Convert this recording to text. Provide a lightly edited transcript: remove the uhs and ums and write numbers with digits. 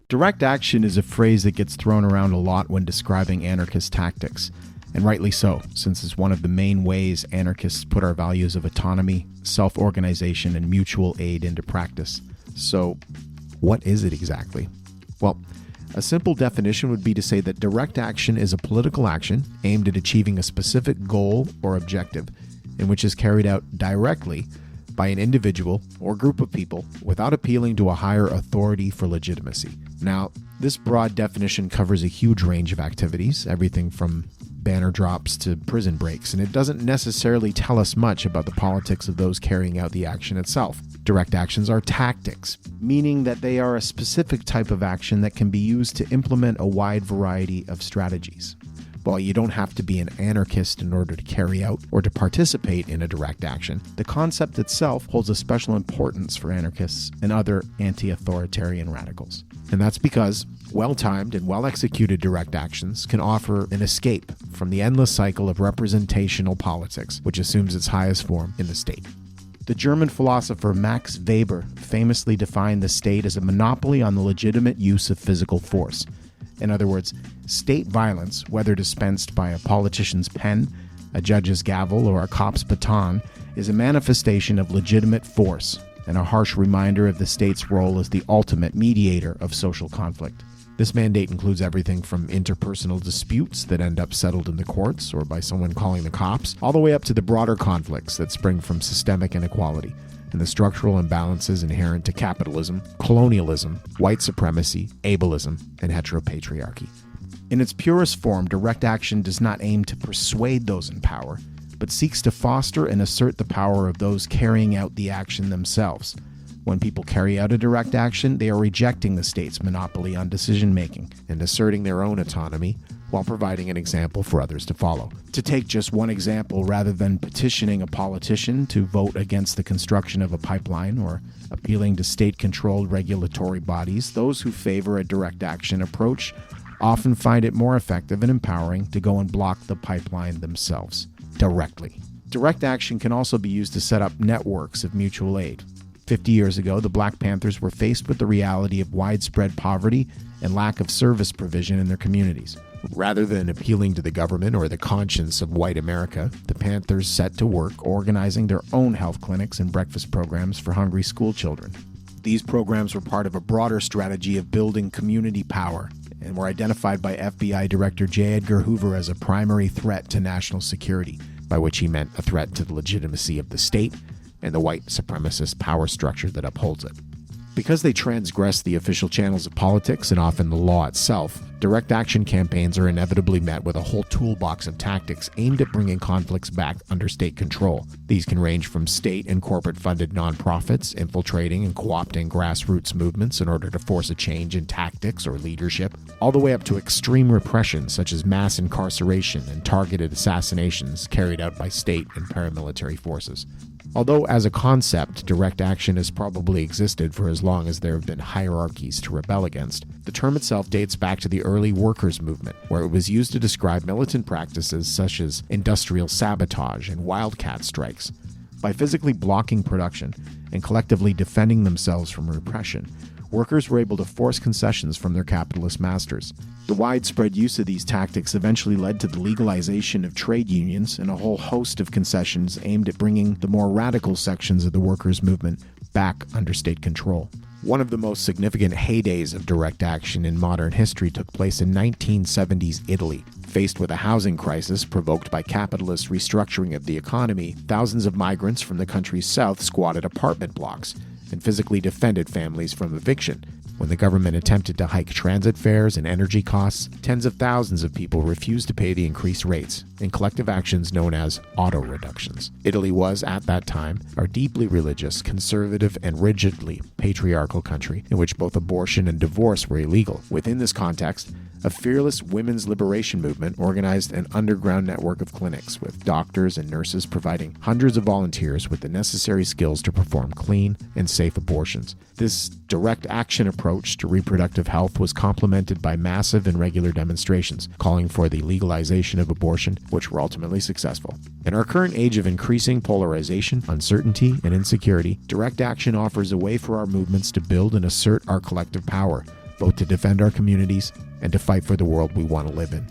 Direct action is a phrase that gets thrown around a lot when describing anarchist tactics, and rightly so, since it's one of the main ways anarchists put our values of autonomy, self-organization, and mutual aid into practice. So, what is it exactly? Well, a simple definition would be to say that direct action is a political action aimed at achieving a specific goal or objective, and which is carried out directly by an individual or group of people without appealing to a higher authority for legitimacy. Now, this broad definition covers a huge range of activities, everything from banner drops to prison breaks, and it doesn't necessarily tell us much about the politics of those carrying out the action itself. Direct actions are tactics, meaning that they are a specific type of action that can be used to implement a wide variety of strategies. While you don't have to be an anarchist in order to carry out or to participate in a direct action, the concept itself holds a special importance for anarchists and other anti-authoritarian radicals. And that's because well-timed and well-executed direct actions can offer an escape from the endless cycle of representational politics, which assumes its highest form in the state. The German philosopher Max Weber famously defined the state as a monopoly on the legitimate use of physical force. In other words, state violence, whether dispensed by a politician's pen, a judge's gavel, or a cop's baton, is a manifestation of legitimate force and a harsh reminder of the state's role as the ultimate mediator of social conflict. This mandate includes everything from interpersonal disputes that end up settled in the courts or by someone calling the cops, all the way up to the broader conflicts that spring from systemic inequality and the structural imbalances inherent to capitalism, colonialism, white supremacy, ableism, and heteropatriarchy. In its purest form, direct action does not aim to persuade those in power, but seeks to foster and assert the power of those carrying out the action themselves. When people carry out a direct action, they are rejecting the state's monopoly on decision-making and asserting their own autonomy while providing an example for others to follow. To take just one example, rather than petitioning a politician to vote against the construction of a pipeline or appealing to state-controlled regulatory bodies, those who favor a direct action approach often find it more effective and empowering to go and block the pipeline themselves, directly. Direct action can also be used to set up networks of mutual aid. 50 years ago, the Black Panthers were faced with the reality of widespread poverty and lack of service provision in their communities. Rather than appealing to the government or the conscience of white America, the Panthers set to work organizing their own health clinics and breakfast programs for hungry school children. These programs were part of a broader strategy of building community power and were identified by FBI Director J. Edgar Hoover as a primary threat to national security, by which he meant a threat to the legitimacy of the state and the white supremacist power structure that upholds it. Because they transgress the official channels of politics and often the law itself, direct action campaigns are inevitably met with a whole toolbox of tactics aimed at bringing conflicts back under state control. These can range from state and corporate-funded nonprofits infiltrating and co-opting grassroots movements in order to force a change in tactics or leadership, all the way up to extreme repression such as mass incarceration and targeted assassinations carried out by state and paramilitary forces. Although as a concept, direct action has probably existed for as long as there have been hierarchies to rebel against, the term itself dates back to the early workers' movement, where it was used to describe militant practices such as industrial sabotage and wildcat strikes. By physically blocking production and collectively defending themselves from repression, workers were able to force concessions from their capitalist masters. The widespread use of these tactics eventually led to the legalization of trade unions and a whole host of concessions aimed at bringing the more radical sections of the workers' movement back under state control. One of the most significant heydays of direct action in modern history took place in 1970s Italy. Faced with a housing crisis provoked by capitalist restructuring of the economy, thousands of migrants from the country's south squatted apartment blocks and physically defended families from eviction. When the government attempted to hike transit fares and energy costs, tens of thousands of people refused to pay the increased rates in collective actions known as auto reductions. Italy was, at that time, a deeply religious, conservative, and rigidly patriarchal country in which both abortion and divorce were illegal. Within this context, a fearless women's liberation movement organized an underground network of clinics with doctors and nurses providing hundreds of volunteers with the necessary skills to perform clean and safe abortions. This direct action approach to reproductive health was complemented by massive and regular demonstrations calling for the legalization of abortion, which were ultimately successful. In our current age of increasing polarization, uncertainty, and insecurity, direct action offers a way for our movements to build and assert our collective power, both to defend our communities and to fight for the world we want to live in.